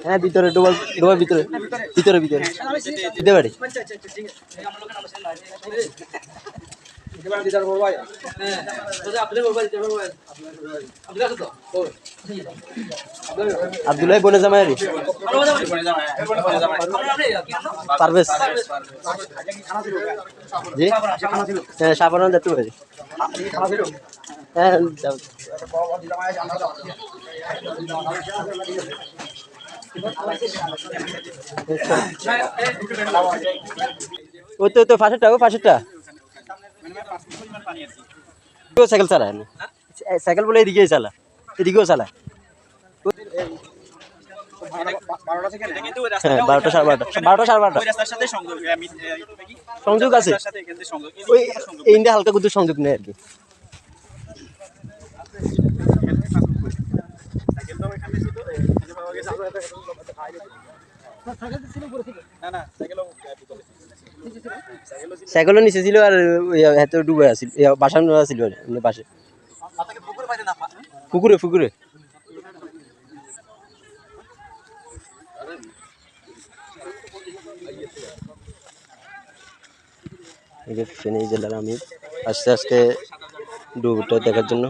হ্যাঁ ভিতরে ডোবার ডোবার ভিতরে ভিতরে ভিতরে দিতে পারি আব্দুল্লাহ বনে জামাই পারভেজ জি হ্যাঁ সাবান যেতে পারি হ্যাঁ ও তো পাশেরটা ও পাশেরটা সাইকেল চালায় না সাইকেল বলে এদিকেই চালা এদিকেও চালায় হ্যাঁ 12টা সাড়ে 12টা সাড়ে 12টা সংযোগ আছে ওই ইন্ডিয়া হালকা কুদ্দুর সংযোগ নেই আর কি সাইকেলও নিচে ছিল আর হাতে ডুবে আছিল বাসা ছিল পাশে পুকুরে পুকুরে ফেনী জেলার আমি আস্তে আস্তে ডুবটা দেখার জন্য